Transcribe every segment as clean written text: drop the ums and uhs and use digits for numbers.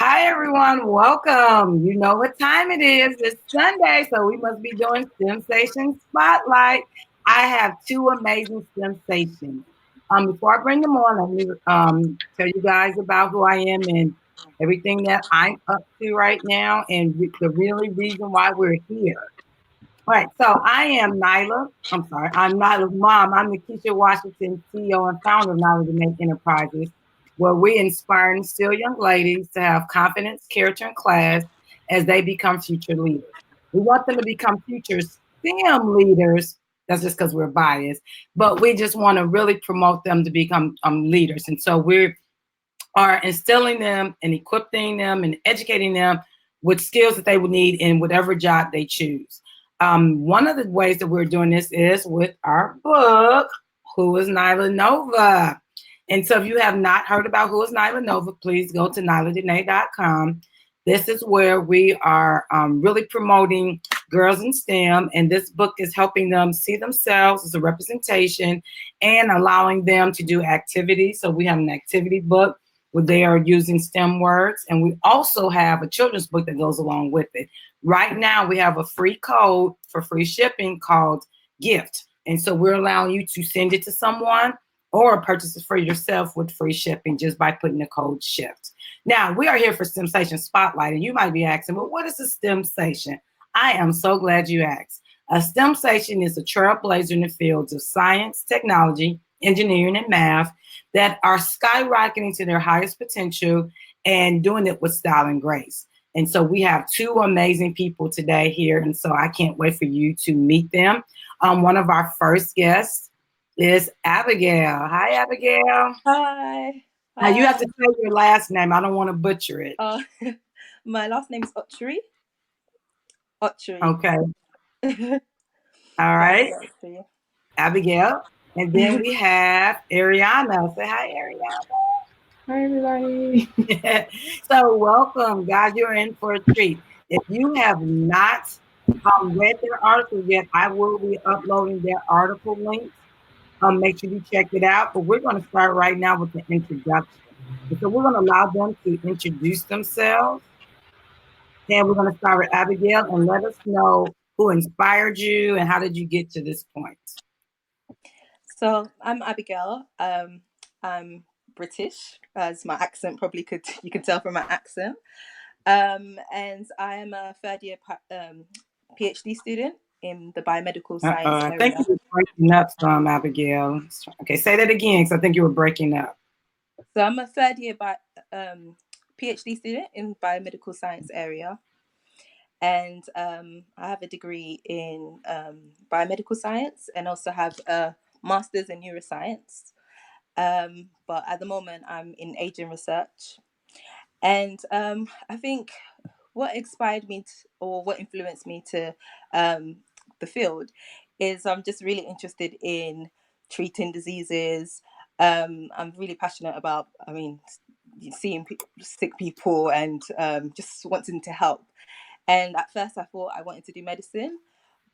Hi, everyone. Welcome. You know what time it is. It's Sunday, so we must be doing STEMsation Spotlight. I have two amazing STEMsations. Before I bring them on, let me tell you guys about who I am and everything that I'm up to right now and the really reason why we're here. All right, so I am Nyla. I'm sorry, I'm Nyla's mom. I'm the Keisha Washington CEO and founder of Nyla to Make Enterprises, where we inspire and instill young ladies to have confidence, character, and class as they become future leaders. We want them to become future STEM leaders. That's just because we're biased, but we just want to really promote them to become leaders. And so we are instilling them and equipping them and educating them with skills that they would need in whatever job they choose. One of the ways that we're doing this is with our book, Who is Nyla Nova? And so if you have not heard about Who is Nyla Nova, please go to nyladene.com. This is where we are really promoting girls in STEM, and this book is helping them see themselves as a representation and allowing them to do activities. So we have an activity book where they are using STEM words, and we also have a children's book that goes along with it. Right now, we have a free code for free shipping called GIFT. And so we're allowing you to send it to someone or purchase it for yourself with free shipping just by putting the code SHIFT. Now, we are here for STEMsation Spotlight, and you might be asking, well, what is a STEMsation? I am so glad you asked. A STEMsation is a trailblazer in the fields of science, technology, engineering, and math that are skyrocketing to their highest potential and doing it with style and grace. And so we have two amazing people today here, and so I can't wait for you to meet them. One of our first guests is Abigail. Hi, Abigail. Hi. Now you have to say your last name. I don't want to butcher it. My last name is Otcheres. Okay. All right. Abigail. And then we have Ariana. Say hi, Ariana. Hi, everybody. So welcome, guys. You're in for a treat. If you have not read their article yet, I will be uploading their article links. Make sure you check it out. But we're going to start right now with the introduction. And so we're going to allow them to introduce themselves. And we're going to start with Abigail and let us know who inspired you and how did you get to this point. So I'm Abigail. I'm British, as my accent you can tell from my accent. And I am a third year Ph.D. student in the biomedical science area. I think you were breaking up some, Abigail. Okay, say that again, because I think you were breaking up. So I'm a third year PhD student in biomedical science area. And I have a degree in biomedical science and also have a master's in neuroscience. But at the moment, I'm in aging research. And I think what inspired me or what influenced me to the field is I'm just really interested in treating diseases. I'm really passionate about, seeing sick people and just wanting to help. And at first I thought I wanted to do medicine,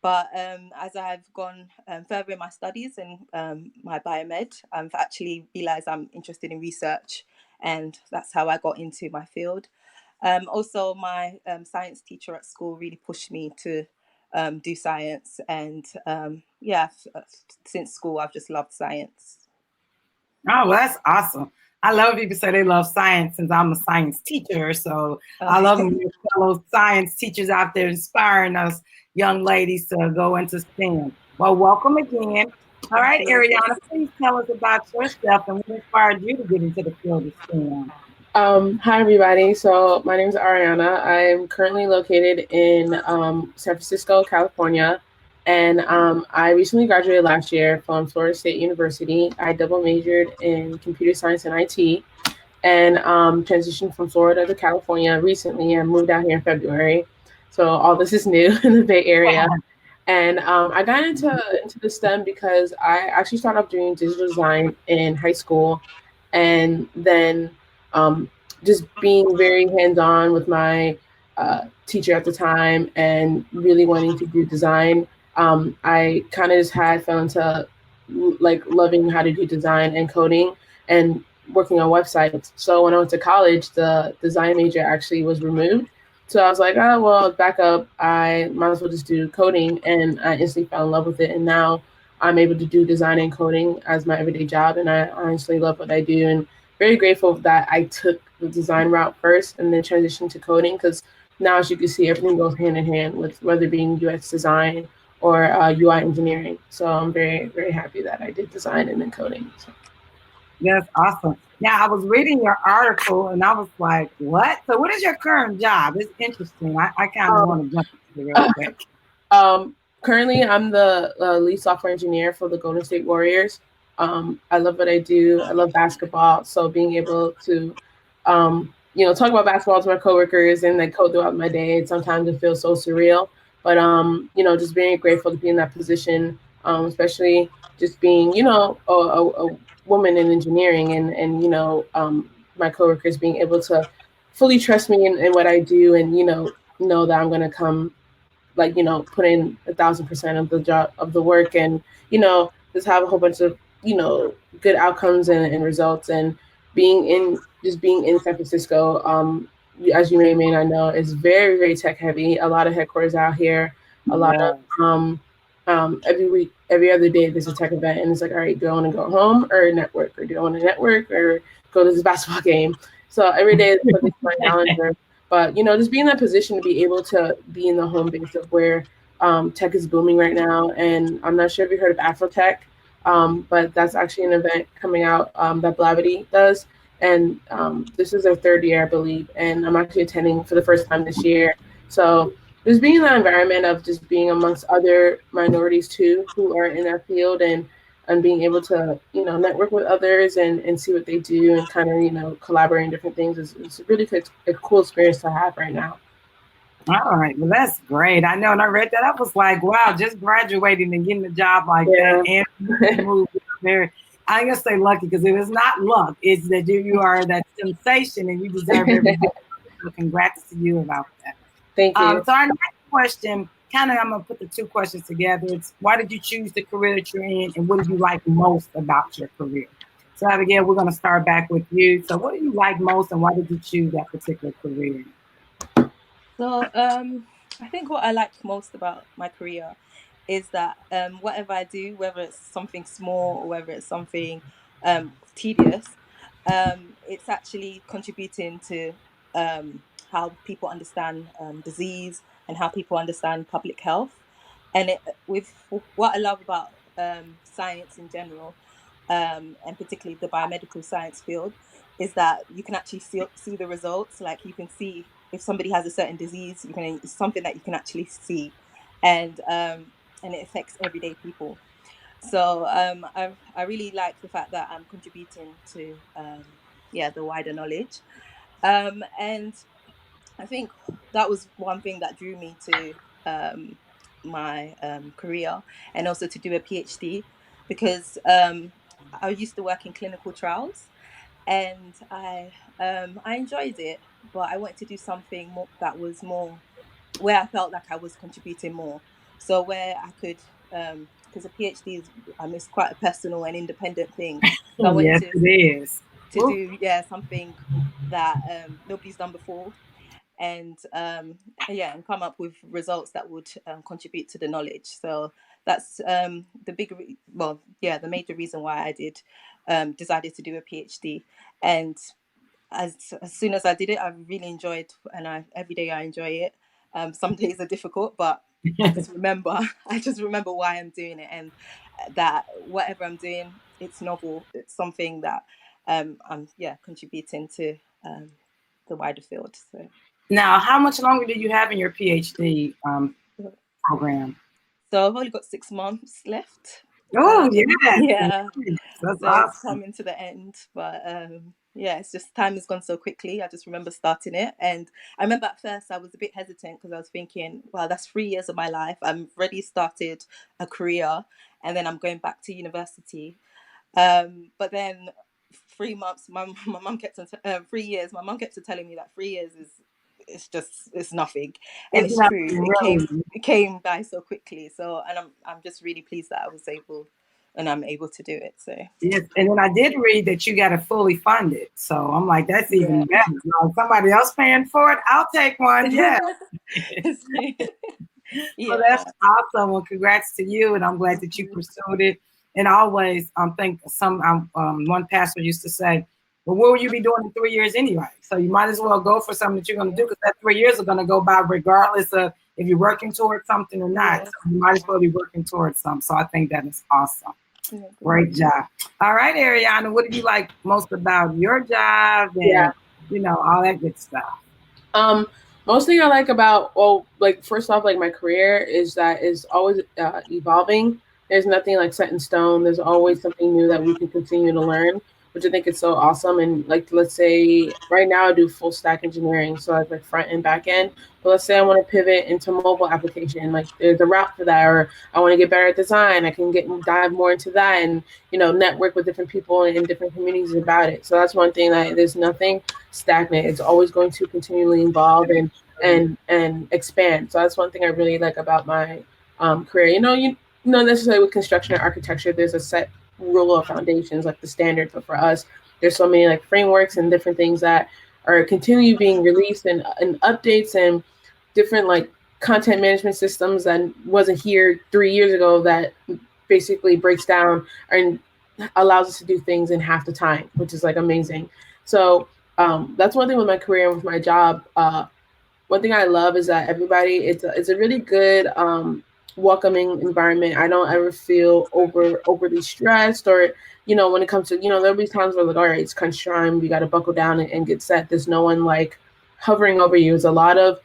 but as I've gone further in my studies and my biomed, I've actually realised I'm interested in research, and that's how I got into my field. Also, my science teacher at school really pushed me to do science, and since school I've just loved science. Oh, well, that's awesome. I love people say they love science since I'm a science teacher. So I love your fellow science teachers out there inspiring us young ladies to go into STEM. Well, welcome again. All right, Ariana, please tell us about yourself and what inspired you to get into the field of STEM. Hi, everybody. So my name is Ariana. I'm currently located in San Francisco, California. And I recently graduated last year from Florida State University. I double majored in computer science and IT and transitioned from Florida to California recently and moved out here in February. So all this is new in the Bay Area. And I got into the STEM because I actually started off doing digital design in high school. And then just being very hands-on with my teacher at the time and really wanting to do design. I kind of just fell into like loving how to do design and coding and working on websites. So when I went to college, the design major actually was removed. So I was like, oh well, back up. I might as well just do coding, and I instantly fell in love with it. And now I'm able to do design and coding as my everyday job, and I honestly love what I do. And very grateful that I took the design route first and then transitioned to coding because now, as you can see, everything goes hand in hand with whether being UX design or UI engineering. So I'm very happy that I did design and then coding. So. That's awesome. Now, I was reading your article and I was like, what? So, what is your current job? It's interesting. I kind of Um, want to jump into it real quick. Currently, I'm the lead software engineer for the Golden State Warriors. I love what I do. I love basketball, so being able to, talk about basketball to my coworkers and then code throughout my day, sometimes it feels so surreal. But just being grateful to be in that position, especially just being, a woman in engineering and my coworkers being able to fully trust me in what I do and know that I'm going to come like put in 1,000% of the job of the work and just have a whole bunch of good outcomes and results and being in San Francisco, as you may not know, is very tech heavy. A lot of headquarters out here, a lot Yeah. of every week, every other day there's a tech event and it's like, all right, do I want to go home or network, or do I want to network or go to this basketball game? So every day is something for my calendar. But just be in that position to be able to be in the home base of where tech is booming right now. And I'm not sure if you heard of Afrotech, but that's actually an event coming out that Blavity does. And this is their third year, I believe. And I'm actually attending for the first time this year. So just being in that environment of just being amongst other minorities too who are in that field and being able to network with others and see what they do and kind of collaborate in different things is really a cool experience to have right now. All right. Well, that's great. I know. And I read that. I was like, wow, just graduating and getting a job like that Yeah. and move very. I ain't gonna say lucky because it is not luck. It's that you are that sensation and you deserve every bit. So congrats to you about that. Thank you. So our next question, kind of, I'm gonna put the two questions together. It's why did you choose the career that you're in, and what do you like most about your career? So Abigail, we're gonna start back with you. So what do you like most, and why did you choose that particular career? So I think what I like most about my career is that whatever I do, whether it's something small or whether it's something tedious, it's actually contributing to how people understand disease and how people understand public health. And with what I love about science in general, and particularly the biomedical science field, is that you can actually see the results. Like you can see if somebody has a certain disease, it's something that you can actually see, and it affects everyday people. So I really like the fact that I'm contributing to the wider knowledge, and I think that was one thing that drew me to my career, and also to do a PhD, because I used to work in clinical trials, and I enjoyed it, but I wanted to do something more that was more where I felt like I was contributing more. So where I could, because a PhD is, it's quite a personal and independent thing. So I wanted Yes, it is. to do something that nobody's done before, and and come up with results that would contribute to the knowledge. So that's the major reason why I did decided to do a PhD. And as soon as I did it, I really enjoyed, and every day I enjoy it. Some days are difficult, but I just remember why I'm doing it, and that whatever I'm doing, it's novel. It's something that I'm contributing to the wider field. So. Now, how much longer do you have in your PhD program? So I've only got 6 months left. Oh, yes. Yeah, That's so it's awesome. coming to the end, but it's just time has gone so quickly. I just remember starting it, and I remember at first I was a bit hesitant because I was thinking, well, that's 3 years of my life. I'm already started a career, and then I'm going back to university. But then 3 months, my mum kept on 3 years. My mum kept on telling me that 3 years is it's nothing, and It's it's not true. really. It came by so quickly. So, and I'm just really pleased that I was able. and I'm able to do it. So Yes, and then I did read that you got it fully funded. So I'm like, that's yeah. even better. Somebody else paying for it, I'll take one. Yeah. Well, Yeah. that's awesome. Well, congrats to you, and I'm glad Thank that you you. pursued it. And I always think one pastor used to say, "Well, what will you be doing in 3 years anyway? So you might as well go for something that you're going to do because that 3 years are going to go by regardless of if you're working towards something or not. Yes. So you might as well be working towards something. So I think that is awesome. Yeah, thank Great you. job. All right, Ariana, what do you like most about your job Yeah. and all that good stuff? Um, Most thing I like about, well, like first off, like my career is that is always evolving. There's nothing like set in stone. There's always something new that we can continue to learn, which I think is so awesome. And like, let's say right now I do full stack engineering, so that's like front and back end. But let's say I want to pivot into mobile application, like there's a route for that, or I want to get better at design. I can get dive more into that, and network with different people in different communities about it. So that's one thing that there's nothing stagnant. It's always going to continually evolve and expand. So that's one thing I really like about my career. You not necessarily with construction or architecture, there's a set rule of foundations, like the standard. But for us, there's so many like frameworks and different things that are continually being released and updates and different like content management systems that wasn't here 3 years ago that basically breaks down and allows us to do things in half the time, which is like amazing. So that's one thing with my career and with my job. One thing I love is that everybody it's a really good welcoming environment. I don't ever feel overly stressed or when it comes to there'll be times where like all right it's crunch time, we got to buckle down and get set. There's no one like hovering over you. It's a lot of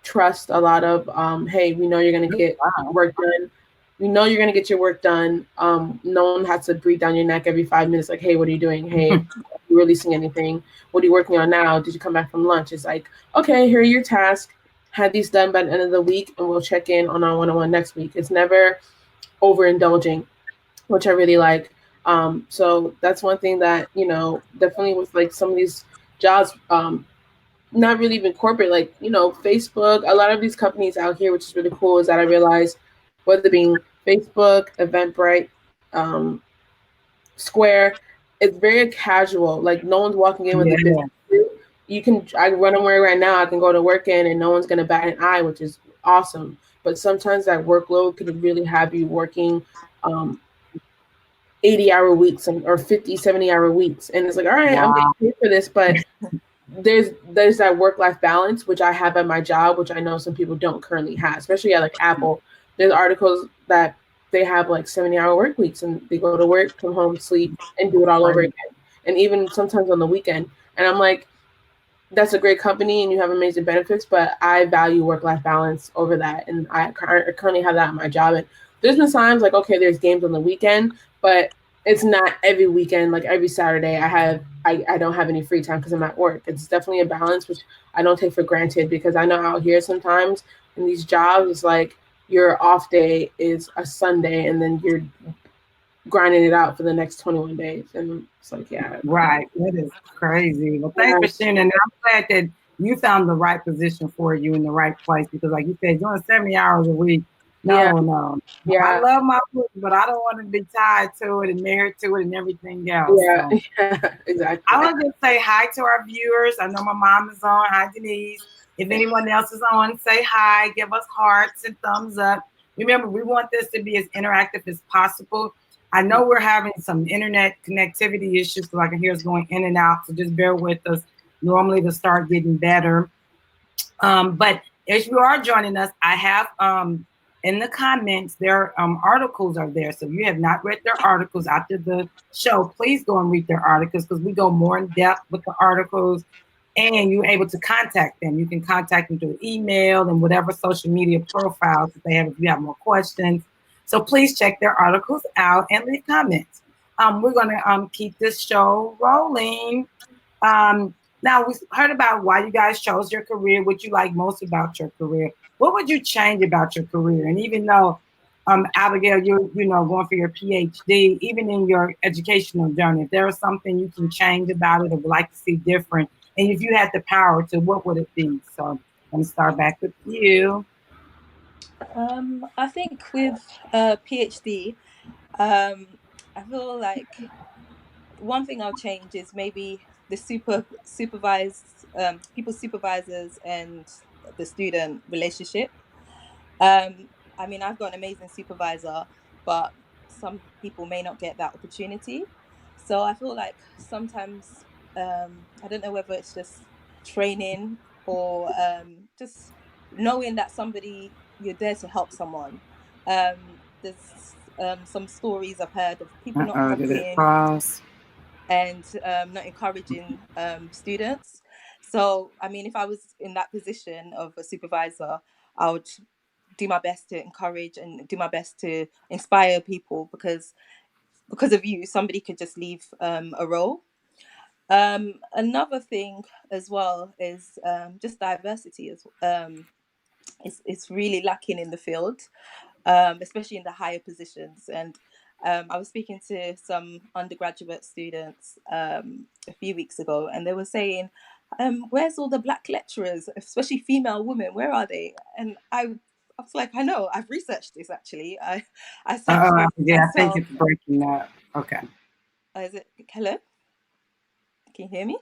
trust, a lot of hey, we know you're gonna get Wow. work done. We know you're gonna get your work done. No one has to breathe down your neck every 5 minutes. Like, hey, what are you doing? Hey, are you releasing anything? What are you working on now? Did you come back from lunch? It's like, okay, here are your tasks. Have these done by the end of the week, and we'll check in on our one-on-one next week. It's never overindulging, which I really like. So that's one thing that definitely with like some of these jobs, not really even corporate, like Facebook. A lot of these companies out here, which is really cool, is that I realize whether being Facebook, Eventbrite, um, Square, it's very casual. Like no one's walking in with a business Yeah. suit. I run away right now. I can go to work in, and no one's gonna bat an eye, which is awesome. But sometimes that workload could really have you working um, 80-hour weeks or 50, 70-hour weeks, and it's like, all right, I'm getting Wow. paid for this, but there's that work life balance which I have at my job, which I know some people don't currently have, especially at like Apple. There's articles that they have like 70-hour work weeks, and they go to work, come home, sleep, and do it all over Great. again, and even sometimes on the weekend. And I'm like, that's a great company and you have amazing benefits, but I value work life balance over that, and I currently have that at my job. And there's been times like, okay, there's games on the weekend, but it's not every weekend. Like every Saturday, I don't have any free time because I'm at work. It's definitely a balance, which I don't take for granted, because I know out here sometimes in these jobs, it's like your off day is a Sunday, and then you're grinding it out for the next 21 days, and it's like, yeah, Right. That is crazy. Well, thanks for yes, sharing. And I'm glad that you found the right position for you in the right place because, like you said, doing 70 hours a week, yeah, no, no. I yeah, love my work, but I don't want to be tied to it and married to it and everything else. yeah, So yeah, exactly. I want to just say hi to our viewers. I know my mom is on. Hi, Denise. If anyone else is on, say hi. Give us hearts and thumbs up. Remember, we want this to be as interactive as possible. I know we're having some internet connectivity issues because I can hear us going in and out. So just bear with us. Normally, to start getting better. But if you are joining us, I have in the comments, their articles are there. So if you have not read their articles after the show, please go and read their articles because we go more in depth with the articles and you're able to contact them. You can contact them through email and whatever social media profiles that they have if you have more questions. So please check their articles out and leave comments. We're going to keep this show rolling. Um, Now we heard about why you guys chose your career, what you like most about your career. What would you change about your career? And even though, Abigail, you're going for your PhD, even in your educational journey, if there was something you can change about it or would like to see different, and if you had the power to, what would it be? So let me start back with you. I think with PhD, I feel like one thing I'll change is maybe the supervised people supervisors and the student relationship. I mean, I've got an amazing supervisor, but some people may not get that opportunity. So I feel like sometimes, I don't know whether it's just training or just knowing that somebody, you're there to help someone. There's some stories I've heard of people not Did it copying pause? and not encouraging students. So, I mean, if I was in that position of a supervisor, I would do my best to encourage and do my best to inspire people, because of you, somebody could just leave a role. Another thing as well is just diversity. It's really lacking in the field, especially in the higher positions. And I was speaking to some undergraduate students a few weeks ago, and they were saying, "Where's all the black lecturers, especially female women? Where are they?" And I was like, I know, I've researched this actually. I searched this Yeah, I think myself. it's breaking up. Okay. Is it hello? Can you hear me?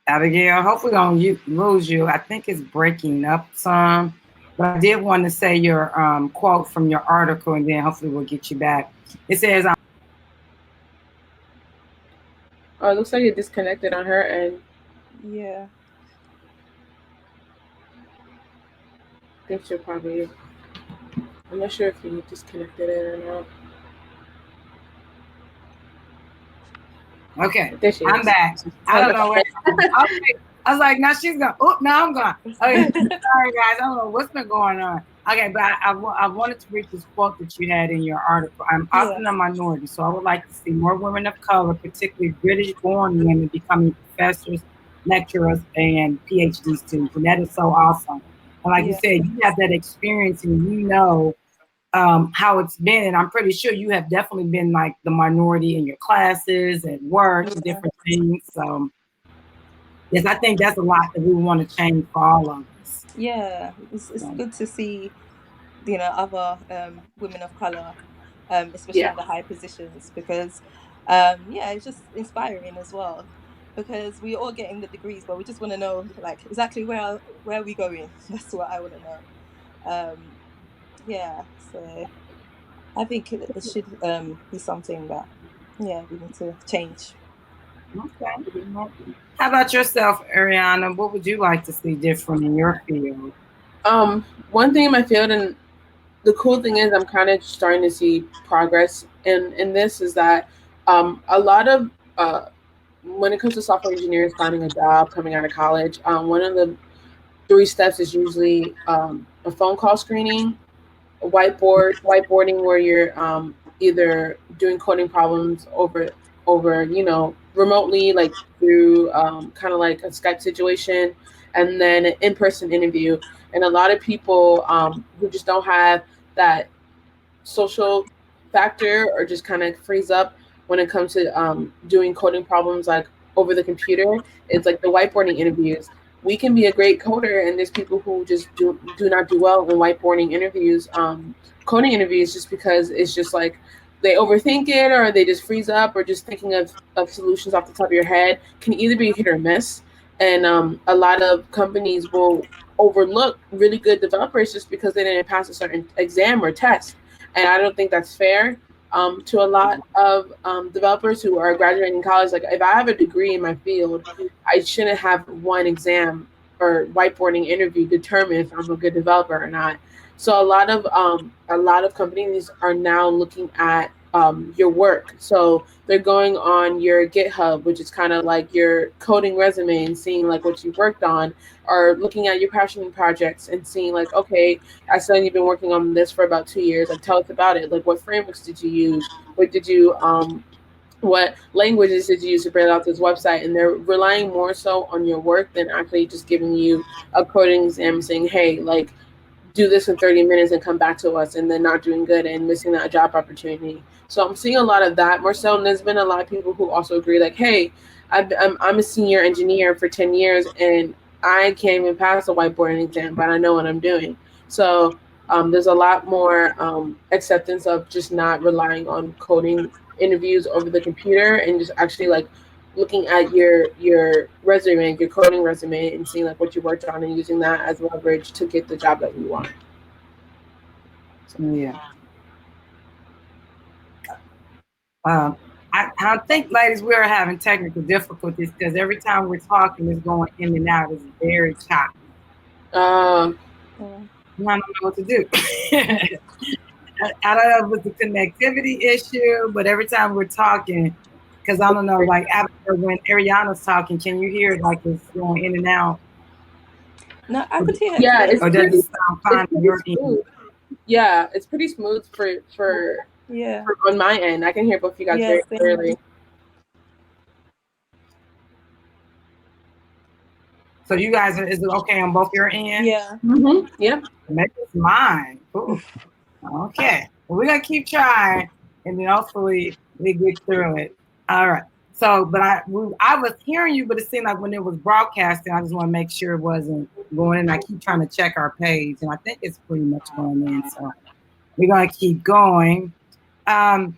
Abigail, hopefully don't lose you. I think it's breaking up some, but I did want to say your quote from your article, and then hopefully we'll get you back. It says, Oh, it looks like it disconnected on her end. Yeah. I think she'll probably. I'm not sure if you disconnected it or not. okay, There she I'm is. back. I don't know where. Okay. I was like, now she's gone. Oh, now I'm gone. Okay, sorry guys. I don't know what's been going on. Okay, but I wanted to read this quote that you had in your article. I'm Yeah. often a minority, so I would like to see more women of color, particularly British-born women, becoming professors, lecturers, and PhD students, and that is so awesome. And like you Yeah. said, you have that experience, and you know how it's been. And I'm pretty sure you have definitely been like the minority in your classes, at work, and Yeah. different things. So yes, I think that's a lot that we want to change for all of us. Yeah. It's So, good to see, other women of color, especially Yeah. in the high positions, because yeah, it's just inspiring as well, because we all getting the degrees, but we just want to know, like, exactly where are we going. That's what I want to know. um yeah, so I think it should be something that, yeah, we need to change. okay. How about yourself, Ariana? What would you like to see different in your field? One thing in my field, and the cool thing is, I'm kind of starting to see progress in this, is that a lot of when it comes to software engineers finding a job coming out of college, one of the three steps is usually a phone call screening, a whiteboarding where you're either doing coding problems over remotely, like through kind of like a Skype situation, and then an in-person interview. And a lot of people who just don't have that social factor or just kind of freeze up when it comes to doing coding problems like over the computer. It's like the whiteboarding interviews. We can be a great coder, and there's people who just do not do well in whiteboarding interviews, coding interviews, just because it's just like they overthink it, or they just freeze up, or just thinking of solutions off the top of your head can either be hit or miss. And a lot of companies will overlook really good developers just because they didn't pass a certain exam or test, and I don't think that's fair to a lot of developers who are graduating college. Like, if I have a degree in my field, I shouldn't have one exam or whiteboarding interview determine if I'm a good developer or not. So a lot of companies are now looking at your work. So they're going on your GitHub, which is kind of like your coding resume, and seeing like what you've worked on, or looking at your passion projects and seeing like, okay, I saw you've been working on this for about 2 years. Like, tell us about it. Like, what frameworks did you use? What did you what languages did you use to build out this website? And they're relying more so on your work than actually just giving you a coding exam saying, hey, like, do this in 30 minutes and come back to us, and then not doing good and missing that job opportunity. So I'm seeing a lot of that more so. And there's been a lot of people who also agree, like, hey, I'm a senior engineer for 10 years and I can't even pass a whiteboarding exam, but I know what I'm doing. So There's a lot more acceptance of just not relying on coding interviews over the computer and just actually like looking at your resume, your coding resume, and seeing like what you worked on and using that as leverage to get the job that you want. So. Yeah. I think, ladies, we're having technical difficulties because every time we're talking, it's going in and out. It's very choppy. Oh. I don't know what to do. I don't know if it's a connectivity issue, but every time we're talking, because I don't know, like after when Ariana's talking, can you hear it like it's going in and out? No, I could hear it Yeah, clearly. it's Or does it pretty sound it's fine on pretty your end? smooth. Yeah, it's pretty smooth Yeah. for on my end. I can hear both of you guys Yeah, very same. clearly. So you guys, is it okay on both your end? Yeah. Yeah. Maybe it's mine. Ooh, okay. Well, we're gonna keep trying, and then hopefully we get through it. All right. So, but I was hearing you, but it seemed like when it was broadcasting, I just want to make sure it wasn't going in. I keep trying to check our page, and I think it's pretty much going in. So we're gonna keep going. How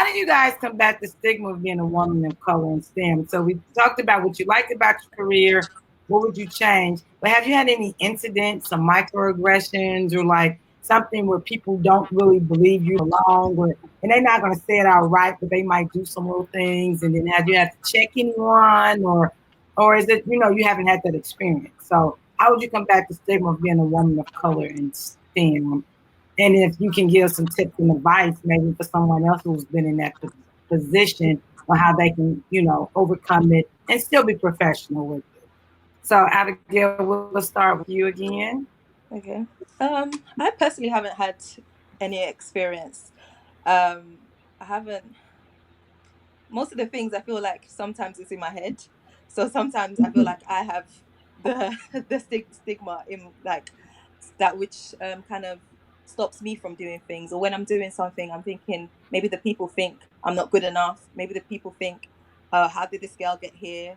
did you guys combat the stigma of being a woman of color in STEM? So we talked about what you liked about your career. What would you change? But have you had any incidents, some microaggressions, or like something where people don't really believe you belong, and they're not going to say it outright, but they might do some little things, and then have you had to check anyone, or is it you haven't had that experience? So how would you combat the stigma of being a woman of color in STEM? And if you can give some tips and advice, maybe for someone else who's been in that position, or how they can, overcome it and still be professional with it. So, Abigail, we'll start with you again. Okay. I personally haven't had any experience. I haven't. Most of the things I feel like sometimes it's in my head. So sometimes I feel like I have the stigma in like that, which kind of stops me from doing things. Or when I'm doing something, I'm thinking maybe the people think I'm not good enough. Maybe the people think, how did this girl get here?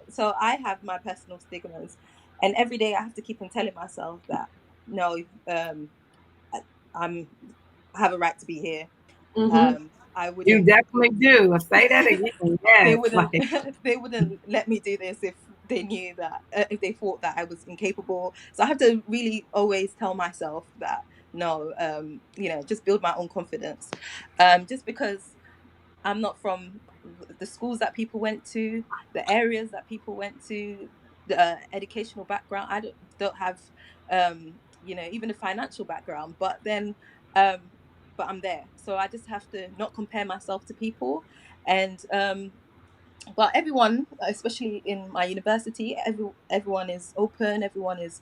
So I have my personal stigmas, and every day I have to keep on telling myself that no, I, I'm I have a right to be here. Mm-hmm. I You wouldn't definitely do. Say that again. they Yes. wouldn't Like, they wouldn't let me do this if they knew that if they thought that I was incapable. So I have to really always tell myself that no, just build my own confidence. Just because I'm not from the schools that people went to, the areas that people went to, the educational background. I don't have, even a financial background. Um, but I'm there, so I just have to not compare myself to people. And but everyone, especially in my university, everyone is open. Everyone is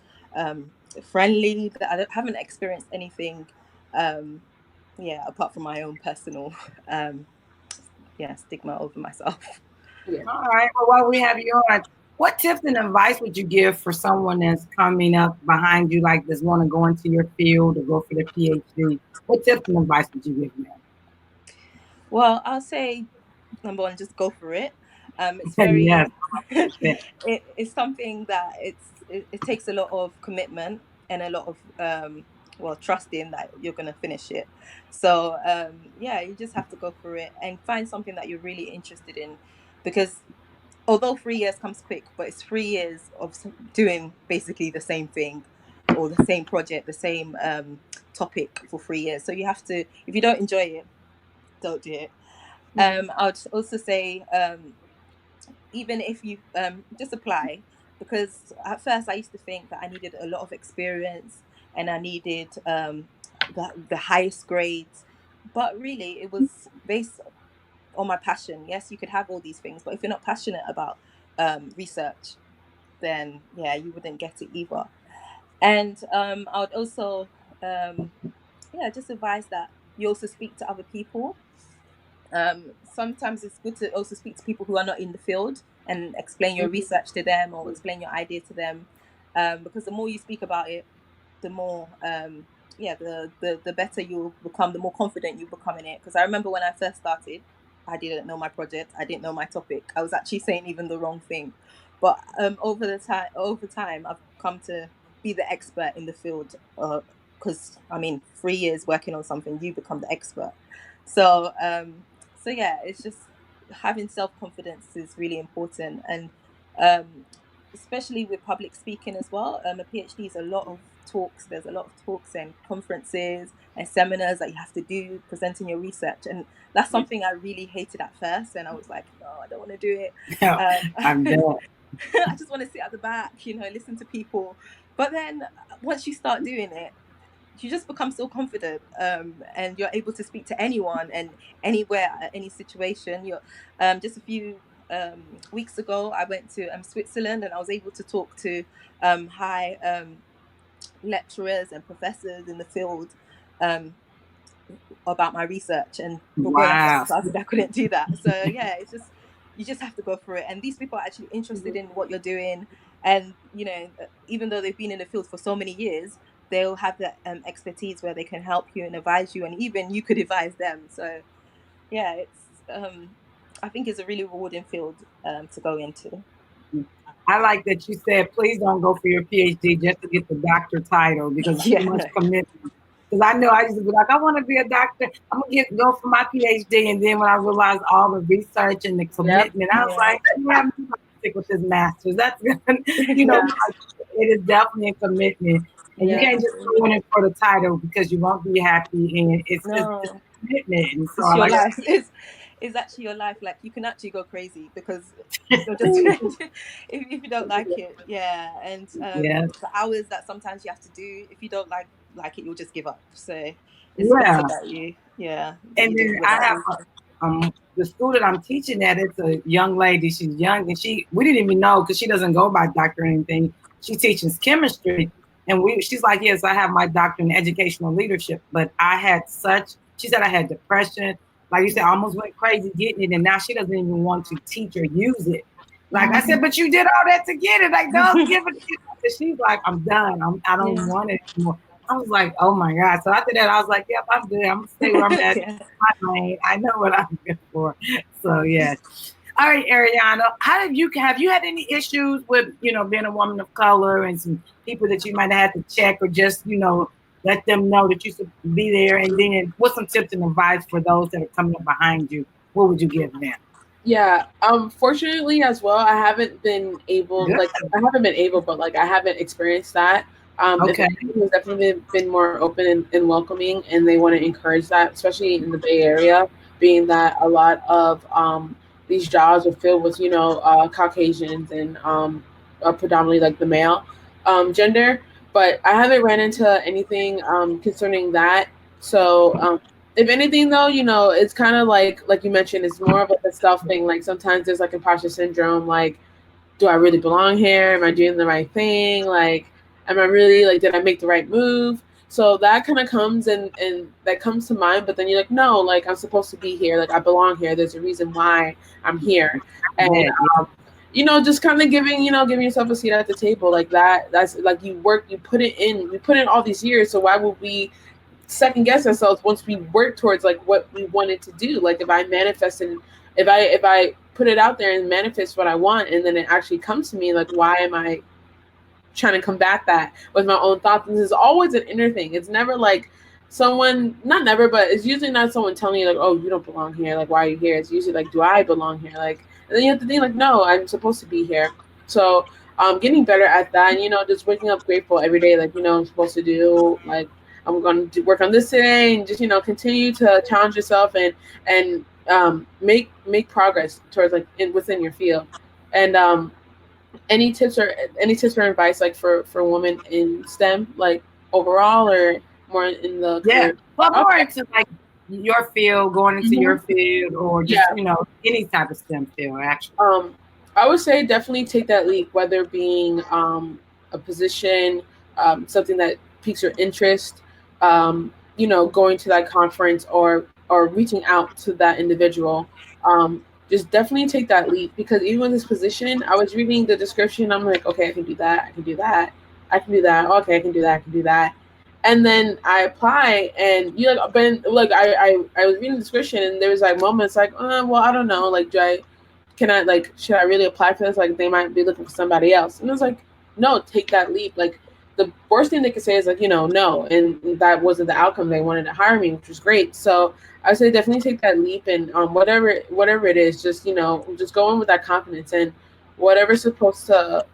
friendly. I haven't experienced anything. Um, yeah, apart from my own personal um, stigma over myself. Yeah. all right. Well, while we have you on, what tips and advice would you give for someone that's coming up behind you, like that's want to go into your field or go for their PhD? What tips and advice would you give them? Well, I'll say number one, just go for it. It's Yes, very that. it's something that it takes a lot of commitment and a lot of trusting that you're gonna finish it. So yeah, you just have to go for it and find something that you're really interested in, because although 3 years comes quick, but it's 3 years of doing basically the same thing or the same project, the same topic for 3 years. So you have to, if you don't enjoy it, don't do it. I would also say, even if you just apply, because at first I used to think that I needed a lot of experience and I needed the highest grades, but really it was based on my passion. Yes, you could have all these things, but if you're not passionate about research, then yeah, you wouldn't get it either. And I would also just advise that you also speak to other people. Sometimes it's good to also speak to people who are not in the field and explain your research to them or explain your idea to them, because the more you speak about it, the more the better you'll become, the more confident you become in it. Because I remember when I first started, I didn't know my project, I didn't know my topic, I was actually saying even the wrong thing. But over time I've come to be the expert in the field, because I mean, 3 years working on something, you become the expert. So so yeah, it's just having self-confidence is really important. And um especially with public speaking as well. A PhD is a lot of talks. There's a lot of talks and conferences and seminars that you have to do presenting your research, and that's something I really hated at first. And I was like, no, I don't want to do it. I'm done. I just want to sit at the back, listen to people. But then once you start doing it, you just become so confident, and you're able to speak to anyone and anywhere at any situation. You're just a few weeks ago, I went to Switzerland, and I was able to talk to high lecturers and professors in the field, um, about my research. And before I Wow. started, I couldn't do that. So yeah, it's just, you just have to go for it. And these people are actually interested in what you're doing. And even though they've been in the field for so many years, they'll have that expertise where they can help you and advise you, and even you could advise them. So yeah, it's I think it's a really rewarding field to go into. I like that you said, please don't go for your PhD just to get the doctor title because it's too Yeah, much no. commitment. Because I know I used to be like, I want to be a doctor. I'm gonna go for my PhD, and then when I realized all the research and the Yep. commitment, I was Yeah. like, yeah, I'm gonna stick with this master's. That's good. Yeah. It is definitely a commitment, and you Yeah. can't just go in it for the title because you won't be happy, and it's No. a commitment. And so It's I your like that. life. It's actually your life. Like, you can actually go crazy because you're just if you don't like it. Yeah. And Yeah, the hours that sometimes you have to do, if you don't like it, you'll just give up. So it's better yeah. that you And do it then for the I right have reason. the school that I'm teaching at. It's a young lady. She's young, and we didn't even know because she doesn't go by doctor or anything. She teaches chemistry, and she's like, yes, I have my doctor in educational leadership, but I had such. She said I had depression. Like you said, I almost went crazy getting it, and now she doesn't even want to teach or use it. Like I said, but you did all that to get it. Like, don't give it. She's like, I'm done. I don't Yeah. want it anymore. I was like, oh my God. So after that, I was like, yep, I'm good. I'm gonna stay where I'm at. Yeah. My lane. I know what I'm good for. So yeah. All right, Ariana, how have you had any issues with being a woman of color and some people that you might have had to check or just let them know that you should be there? And then what's some tips and advice for those that are coming up behind you? What would you give them? Yeah. Fortunately, as well, I haven't been able, Good. like, I haven't been able, but like, I haven't experienced that. If Okay. anything, has definitely been more open and welcoming, and they want to encourage that, especially in the Bay Area, being that a lot of these jobs are filled with, Caucasians and predominantly like the male gender. But I haven't ran into anything concerning that. So if anything though, it's kind of like you mentioned, it's more of like a self thing. Like sometimes there's like imposter syndrome, like, do I really belong here? Am I doing the right thing? Like, am I really like, did I make the right move? So that kind of comes and that comes to mind, but then you're like, no, like I'm supposed to be here, like I belong here. There's a reason why I'm here. And Yeah, yeah. just kind of giving yourself a seat at the table like that. That's like you put it in, we put in all these years. So why would we second guess ourselves once we work towards like what we wanted to do? Like if I manifest and if I put it out there and manifest what I want and then it actually comes to me, like why am I trying to combat that with my own thoughts? This is always an inner thing. It's never like someone, not never, but it's usually not someone telling you like, oh, you don't belong here, like why are you here? It's usually like, do I belong here? Like, and then you have to think like, no, I'm supposed to be here. So getting better at that, and just waking up grateful every day, like I'm supposed to do, like I'm going to work on this today, and just continue to challenge yourself and make progress towards like within your field. And any tips or advice like for women in STEM, like overall or more in the Yeah. career? Well, more Okay. into like your field, going into Mhm. your field, or just Yeah. any type of STEM field, actually. Um, I would say definitely take that leap, whether being a position, something that piques your interest, going to that conference or reaching out to that individual. Just definitely take that leap because even with this position, I was reading the description. I'm like, okay, I can do that. I can do that. I can do that. Okay, I can do that. I can do that. And then I apply, and you like, but like I was reading the description, and there was like moments like, well, I don't know, like, should I really apply for this? Like, they might be looking for somebody else. And I was like, no, take that leap. Like, the worst thing they could say is like, no, and that wasn't the outcome. They wanted to hire me, which was great. So I say definitely take that leap, and whatever it is, just just go in with that confidence, and whatever's supposed to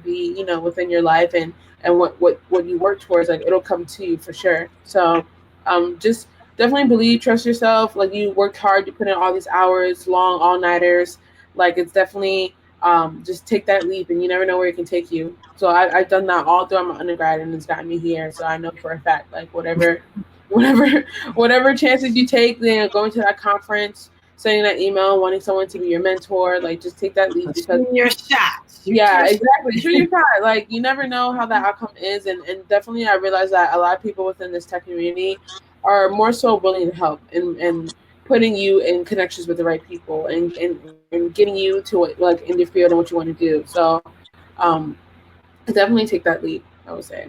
be, within your life, and what you work towards, like it'll come to you for sure. So just definitely believe, trust yourself. Like you worked hard, you put in all these hours, long all nighters. Like it's definitely just take that leap, and you never know where it can take you. So I've done that all throughout my undergrad, and it's gotten me here. So I know for a fact, like whatever, whatever chances you take, going to that conference, sending that email, wanting someone to be your mentor, like just take that leap because Shoot your shot. Shoot yeah, your shot. exactly. Shoot your shot. Like you never know how that outcome is, and definitely I realize that a lot of people within this tech community are more so willing to help and putting you in connections with the right people and getting you to like in the field and what you want to do. So definitely take that leap, I would say.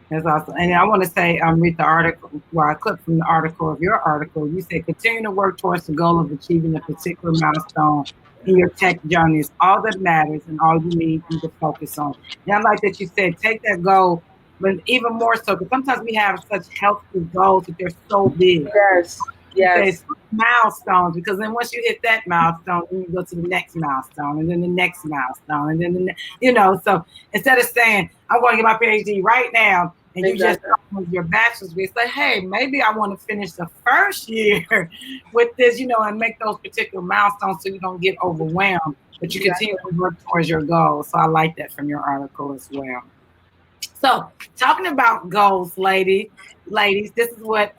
That's awesome. And I want to say, read the article, well, I clipped from the article of your article. You say, continue to work towards the goal of achieving a particular milestone in your tech journey is all that matters and all you need you to focus on. And I like that you said, take that goal, but even more so, because sometimes we have such healthy goals that they're so big. Yes, You say yes, milestones, because then once you hit that milestone, then you go to the next milestone, and then the next milestone, and then So instead of saying I'm going to get my PhD right now, and you just exactly, start with your bachelor's degree, say, hey, maybe I want to finish the first year with this, and make those particular milestones so you don't get overwhelmed, but you continue exactly. to work towards your goals. So I like that from your article as well. So, talking about goals, ladies, this is what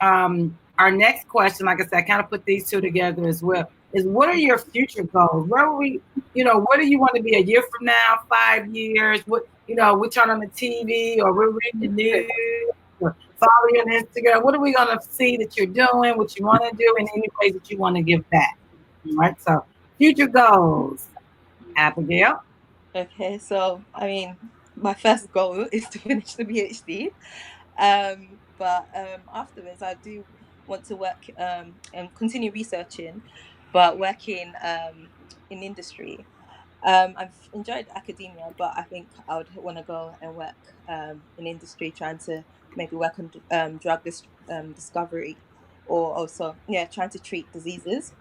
our next question. Like I said, I kind of put these two together as well. Is what are your future goals? Where are we? Where do you want to be a year from now? 5 years? What we turn on the TV or we're reading the news or follow you on Instagram. What are we gonna see that you're doing? What you want to do, and any ways that you want to give back? All right. So, future goals, Abigail. Okay, so I mean, my first goal is to finish the PhD. But afterwards, I do want to work and continue researching, but working in industry. I've enjoyed academia, but I think I would want to go and work in industry, trying to maybe work on discovery, or also trying to treat diseases.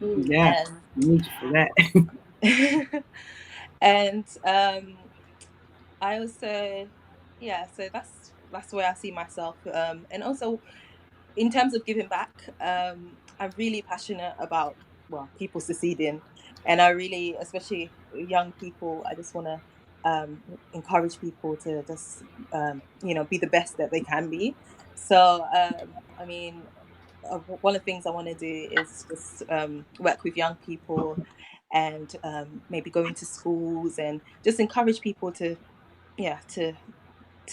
Mm, Yeah, And need you for that. and I also, yeah, so that's where I see myself. And also in terms of giving back, I'm really passionate about, well, people succeeding, and I really, especially young people, I just want to encourage people to just be the best that they can be. So I mean, one of the things I want to do is just work with young people and maybe go into schools and just encourage people to yeah to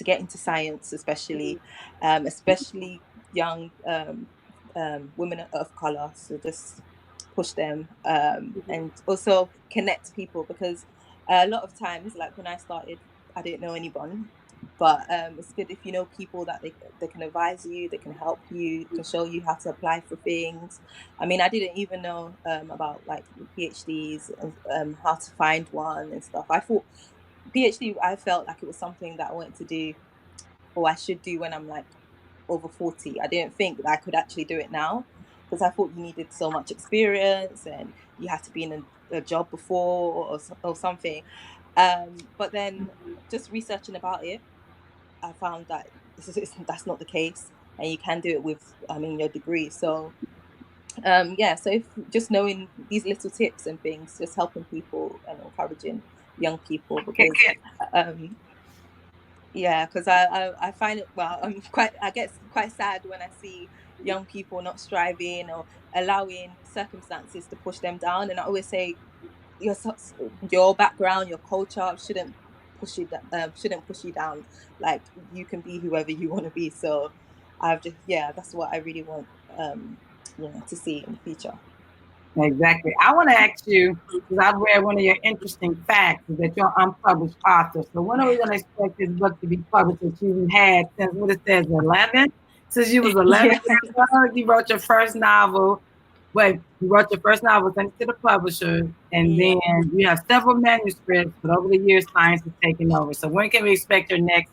get into science, especially young women of color. So just push them and also connect people, because a lot of times, like when I started, I didn't know anyone. But it's good if you know people that they can advise you, they can help you, can show you how to apply for things. I mean, I didn't even know about like PhDs and how to find one and stuff. I thought PhD, I felt like it was something that I wanted to do, or I should do when I'm like over 40. I didn't think that I could actually do it now, because I thought you needed so much experience and you had to be in a job before, or something. But then just researching about it, I found that that's not the case, and you can do it with, I mean, your degree. So yeah, so if just knowing these little tips and things, just helping people and encouraging young people, Can, because um yeah, because I find it, well, I get quite sad when I see young people not striving or allowing circumstances to push them down. And I always say your background, your culture shouldn't push you down. Like, you can be whoever you want to be. So I've just, yeah, that's what I really want to see in the future. exactly. I want to ask you, because I've read one of your interesting facts, is that you're an unpublished author. So when are we going to expect this book to be published that you've had since, what it says, 11? Since you was 11 Yeah. years old, you wrote your first novel. Wait, you wrote your first novel, thanks to the publisher, and Yeah. then you have several manuscripts, but over the years, science has taken over. So when can we expect your next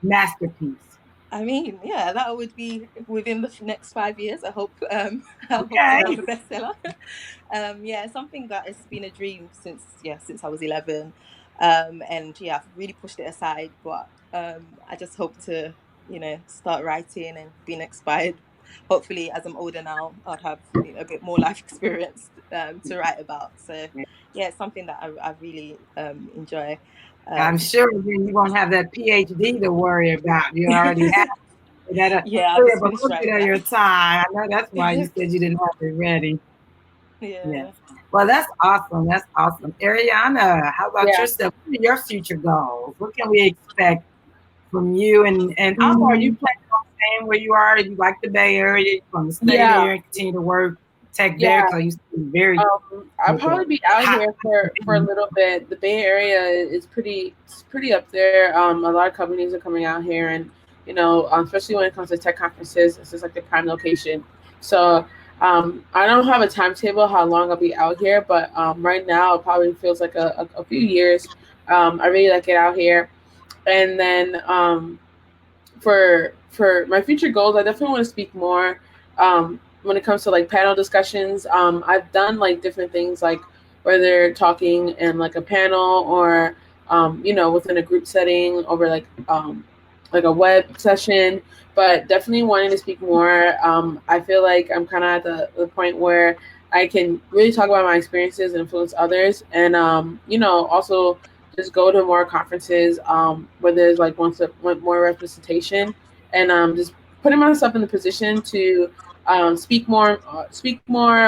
masterpiece? I mean, yeah, that would be within the next 5 years. I hope I hope to have Okay. a bestseller. Yeah, something that has been a dream since I was 11, and yeah, I've really pushed it aside. But I just hope to start writing and being inspired. Hopefully, as I'm older now, I'd have a bit more life experience to write about. So yeah, it's something that I really enjoy. I'm Um, sure then you won't have that PhD to worry about. You already have that'll yeah, I'll free just up a finish little bit writing of that. your time. I know that's why you said you didn't have it ready. Yes. Yeah. Well, that's awesome. That's awesome. Ariana, how about Yeah. yourself? What are your future goals? What can we expect from you? And also, are you Mm, planning on staying where you are? You like the Bay Area? You want to stay yeah. there and continue to work tech there? Yeah. Because you seem very I'll like a probably be out hot. here for a little bit. The Bay Area is pretty up there. A lot of companies are coming out here, and especially when it comes to tech conferences, this is like the prime location. So I don't have a timetable how long I'll be out here, but right now it probably feels like a few years. I really like it out here, and then for my future goals, I definitely want to speak more when it comes to like panel discussions. I've done like different things like whether talking in like a panel or within a group setting over like a web session, but definitely wanting to speak more. I feel like I'm kind of at the point where I can really talk about my experiences and influence others, and also just go to more conferences where there's like more representation, and just putting myself in the position to speak more,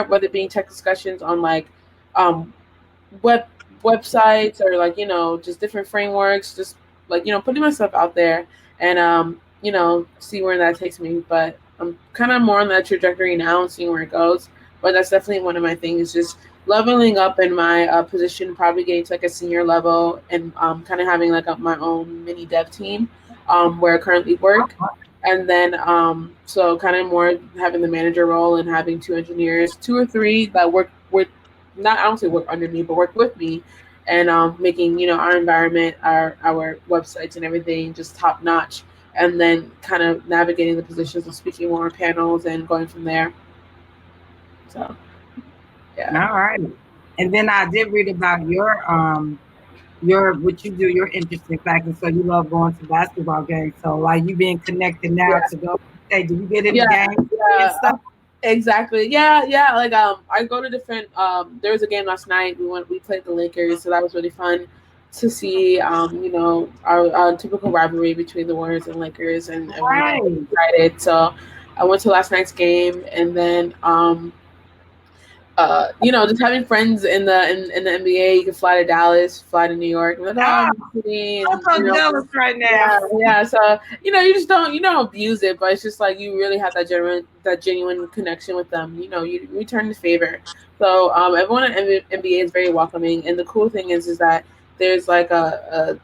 whether it being tech discussions on like um, web websites or like just different frameworks, just like putting myself out there and see where that takes me. But I'm kind of more on that trajectory now and seeing where it goes. But that's definitely one of my things, just leveling up in my position, probably getting to like a senior level, and kind of having like my own mini dev team where I currently work. And then so kind of more having the manager role and having two engineers, two or three that work with, not I don't say work under me, but work with me, and making our environment, our websites and everything just top notch, and then kind of navigating the positions of speaking more on panels and going from there. So All yeah, right. And then I did read about your what you do, your interesting fact, and so you love going to basketball games. So like you being connected now yeah, to go. Hey, do you get yeah, any games and yeah. stuff? Exactly. Yeah, yeah. Like I go to different. There was a game last night. We played the Lakers, so that was really fun to see. Our typical rivalry between the Warriors and Lakers, and we got Right. excited. So I went to last night's game, and then just having friends in the NBA. You can fly to Dallas, fly to New York, and then Ah, city, I'm and so jealous right now. yeah, yeah. So you just don't abuse it, but it's just like you really have that genuine connection with them. You return the favor. So everyone at NBA is very welcoming, and the cool thing is that there's like a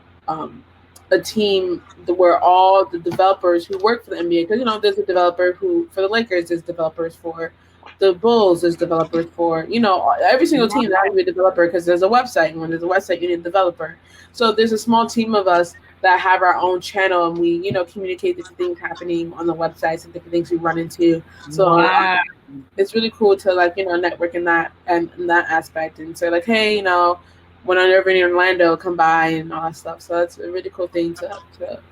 team where all the developers who work for the NBA, because there's a developer who for the Lakers, there's developers for the Bulls, there's developers for every single team that has to be a developer because there's a website, and when there's a website, you need a developer. So there's a small team of us that have our own channel, and we communicate different things happening on the websites and different things we run into. So Wow. it's really cool to like network in that and in that aspect and say like, hey, when I'm ever in Orlando, come by and all that stuff. So that's a really cool thing to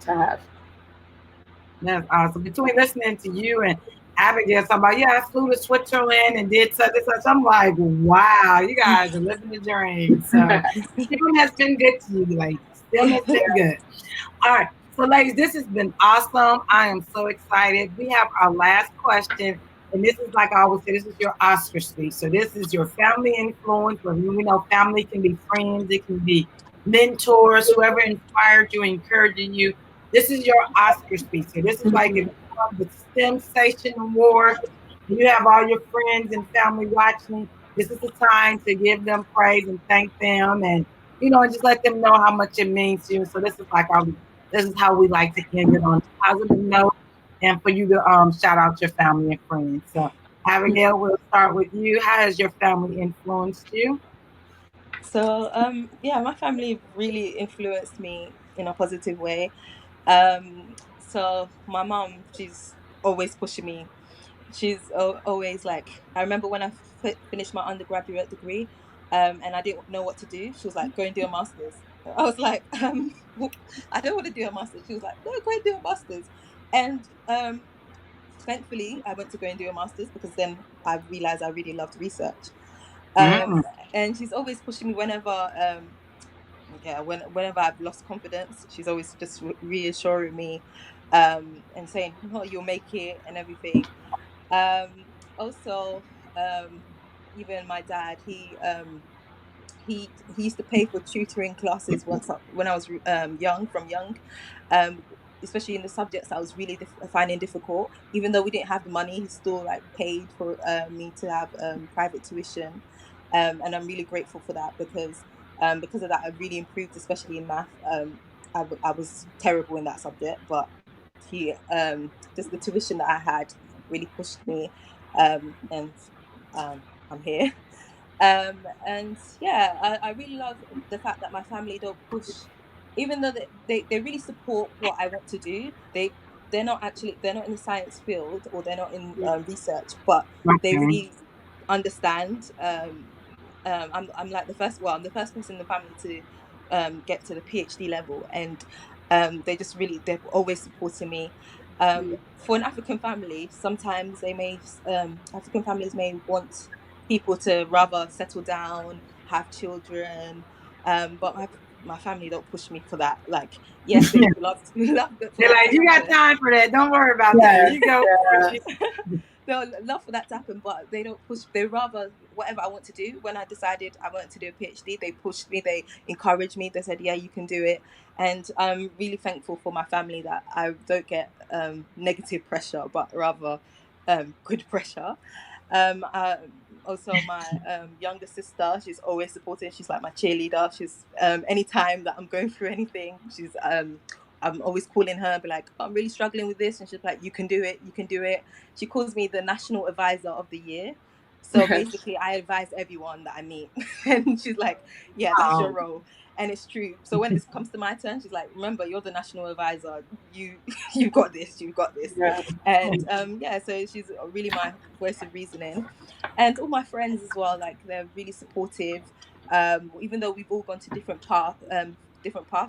have. That's awesome. Between listening to you and Abigail talking about, yeah, I flew to Switzerland and did such and such. I'm like, wow, you guys are living the dream. So STEM has been good to you, ladies. STEM has been good. All right. So, ladies, this has been awesome. I am so excited. We have our last question. And this is like I always say, this is your Oscar speech. So this is your family influence. When we know family can be friends, it can be mentors, whoever inspired you, encouraging you. This is your Oscar speech. So this is like if you won the STEM Station Award, and you have all your friends and family watching. This is the time to give them praise and thank them, and and just let them know how much it means to you. So this is how we like to end it on a positive note, and for you to shout out your family and friends. So Abigail, we'll start with you. How has your family influenced you? So yeah, my family really influenced me in a positive way. So my mom, she's always pushing me. She's always like, I remember when I finished my undergraduate degree, and I didn't know what to do. She was like, go and do a master's. I was like, I don't want to do a master's. She was like, no, go and do a master's. And thankfully, I went to go and do a master's because then I realized I really loved research. Mm. And she's always pushing me whenever whenever I've lost confidence, she's always just reassuring me, and saying, "No, you'll make it," and everything. Also, um, even my dad, he used to pay for tutoring classes once when I was young, um, especially in the subjects I was really finding difficult. Even though we didn't have the money, he still like paid for me to have private tuition, and I'm really grateful for that because of that I really improved, especially in math. I was terrible in that subject, but he just the tuition that I had really pushed me, and I'm here. And yeah, I really love the fact that my family don't push, even though they really support what I want to do. They're not in the science field, or they're not in research, but they Okay. really understand. I'm like I'm the first person in the family to get to the PhD level, and they're always supporting me. For an African family, sometimes African families may want people to rather settle down, have children. But my family don't push me for that. Like, yes, they would love for They're that like, to you got happen. time for that. Don't worry about that. Yeah, You go for yeah, it. They'll love for that to happen, but they don't push. They rather whatever I want to do. When I decided I wanted to do a PhD, they pushed me. They encouraged me. They said, "Yeah, you can do it." And I'm really thankful for my family that I don't get negative pressure, but rather good pressure. Also, my younger sister, she's always supporting. She's like my cheerleader. She's anytime that I'm going through anything, I'm always calling her and be like, I'm really struggling with this. And she's like, you can do it. You can do it. She calls me the National Advisor of the Year. So basically, I advise everyone that I meet. And she's like, yeah, that's your Oh, role. And it's true. So when it comes to my turn, she's like, remember, you're the national advisor. You've got this. You've got this. yeah. And yeah, so she's really my voice of reasoning. And all my friends as well, like they're really supportive. Even though we've all gone to different paths,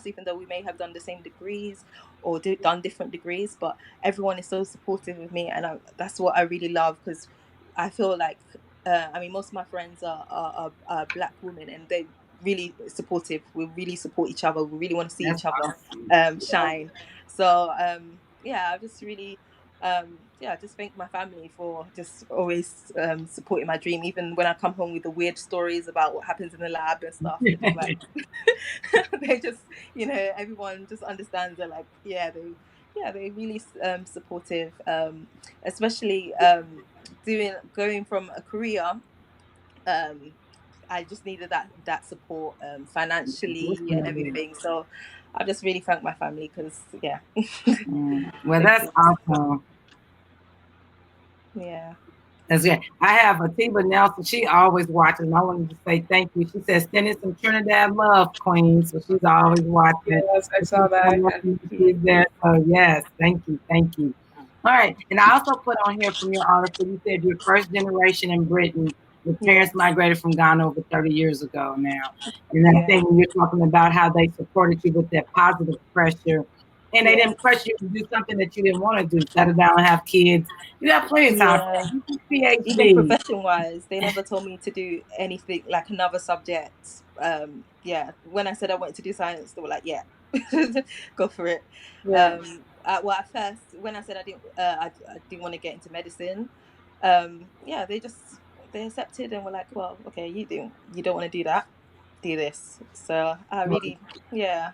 even though we may have done the same degrees or done different degrees, but everyone is so supportive of me, and that's what I really love, because I feel like I mean, most of my friends are Black women, and they really supportive. We really support each other. We really want to see that's each other awesome. shine. So yeah, I just really yeah, just thank my family for just always supporting my dream, even when I come home with the weird stories about what happens in the lab and stuff. They're just like they just, everyone just understands. They're like, they really supportive, especially going from a career. um I just needed that support, financially and everything. So I just really thank my family, because yeah. Well, They that's just, awesome. yeah. That's good. I have Atiba Nelson. She always watches. And I wanted to say thank you. She says, send in some Trinidad love, Queen. So she's always watching. Yes, I And saw that. she's there. So yes, thank you. Thank you. All right. And I also put on here from your article, you said you're first generation in Britain. Your parents Yes. migrated from Ghana over 30 years ago now. And I Yeah. think you're talking about how they supported you with that positive pressure. And they Yeah. didn't pressure you to do something that you didn't want to do, settle down and have kids. You got plenty of time for Yeah. that. You Even PhD. profession wise, they never told me to do anything like another subject. Yeah, when I said I wanted to do science, they were like, "Yeah, go for it." Yeah. Well, at first, when I said I didn't want to get into medicine, yeah, they accepted and were like, "Well, okay, you don't want to do that, do this." So I really, yeah,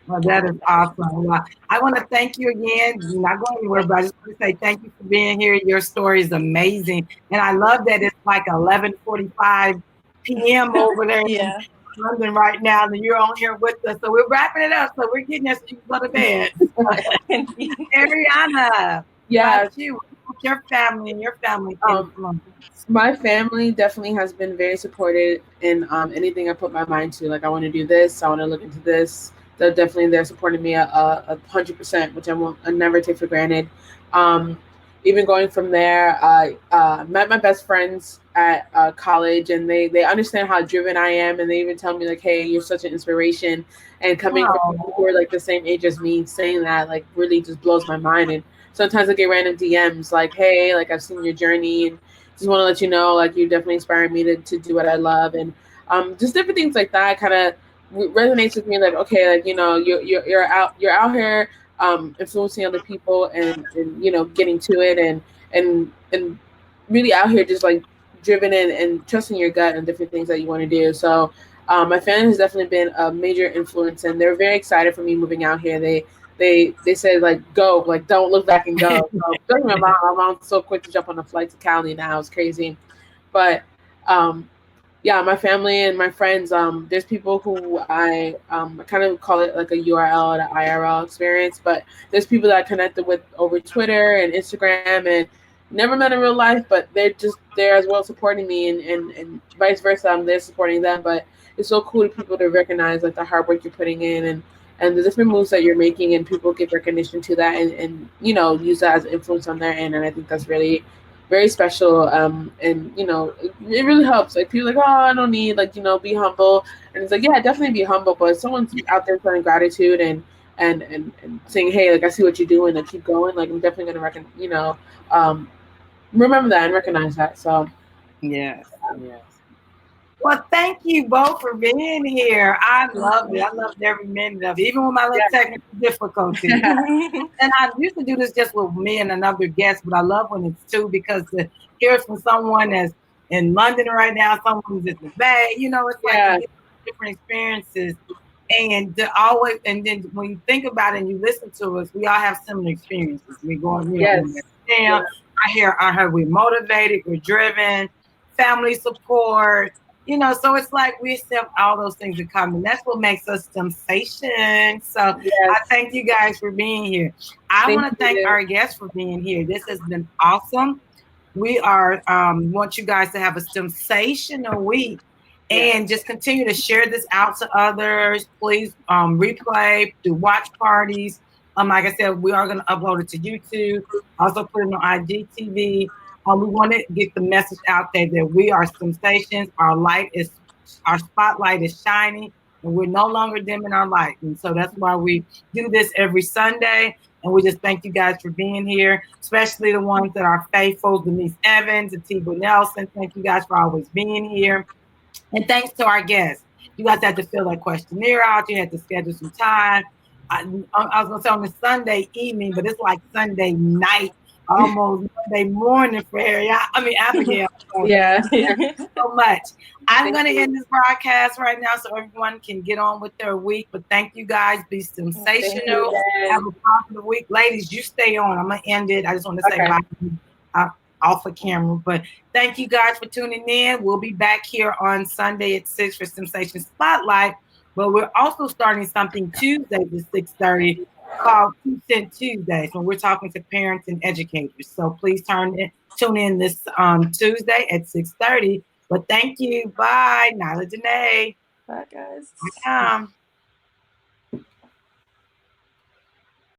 Well, I that is really like it. awesome. Well, I want to thank you again. You're not going anywhere, but I just want to say thank you for being here. Your story is amazing. And I love that it's like 11:45 p.m. over there in Yeah, London right now, and you're on here with us. So we're wrapping it up. So we're getting there so you can go to bed. thank you. Ariana, about Yeah. you, your family and your family Um, influence. my family definitely has been very supportive in anything I put my mind to. Like, I want to do this, I want to look into this. they're supporting me 100%, which I never take for granted. Um, Even going from there, I met my best friends at college, and they understand how driven I am, and they even tell me like, "Hey, you're such an inspiration." And coming from people who Oh, are like the same age as me, saying that like really just blows my mind. And sometimes I get random DMs like, "Hey, like I've seen your journey, and just want to let you know like you definitely inspired me to do what I love." And just different things like that kind of resonates with me. Like, okay, like you're out here influencing other people, and getting to it, and really out here just like driven in and trusting your gut and different things that you want to do. So my family has definitely been a major influence, and they're very excited for me moving out here. They said like go, like don't look back and go. So especially my mom's so quick to jump on a flight to Cali now. It's crazy. But um yeah, my family and my friends, there's people who I kind of call it like a URL and an IRL experience, but there's people that I connected with over Twitter and Instagram and never met in real life, but they're just there as well supporting me, and vice versa. I'm there supporting them. But it's so cool to people to recognize like the hard work you're putting in, and the different moves that you're making, and people give recognition to that, and use that as influence on their end. And I think that's really very special. And it really helps. Like people are like, oh, I don't need, like, be humble. And it's like, yeah, definitely be humble. But if someone's out there showing gratitude and saying, hey, like I see what you're doing, like keep going. Like I'm definitely gonna um, remember that and recognize that. So yes, yes. Well, thank you both for being here. I loved it. I loved every minute of it, even with my little technical difficulties. And I used to do this just with me and another guest, but I love when it's two because to hear it from someone that's in London right now, someone's in the Bay, it's like you yeah, get different experiences. And to always, and then when you think about it and you listen to us, we all have similar experiences. We're going, on that yes, down. yeah, I heard we're motivated, we're driven, family support, so it's like we accept all those things in common. That's what makes us STEMsation. So I yes. thank you guys for being here. I Thank want to thank you. our guests for being here. This has been awesome. We are want you guys to have a sensational week and Yes, just continue to share this out to others. Please replay, do watch parties. Like I said, we are going to upload it to YouTube. Also put it on IGTV. We want to get the message out there that we are sensations. Our spotlight is shining, and we're no longer dimming our light. And so that's why we do this every Sunday. And we just thank you guys for being here, especially the ones that are faithful, Denise Evans and T. Nelson. Thank you guys for always being here. And thanks to our guests. You guys had to fill that questionnaire out. You had to schedule some time. I was going to say on the Sunday evening, but it's like Sunday night, almost Monday morning for Abigail. So yeah. so much. I'm Thank going to you. end this broadcast right now so everyone can get on with their week. But thank you guys. Be Thank you sensational. Have again. a positive week. Ladies, you stay on. I'm going to end it. I just want to say Okay. bye off of camera. But thank you guys for tuning in. We'll be back here on Sunday at 6 for STEMsation Spotlight. But we're also starting something Tuesday at 6:30 called 2 Cent Tuesdays when we're talking to parents and educators. So please tune in this Tuesday at 6:30. But thank you. Bye. Nyla Janae. Bye, guys. Bye.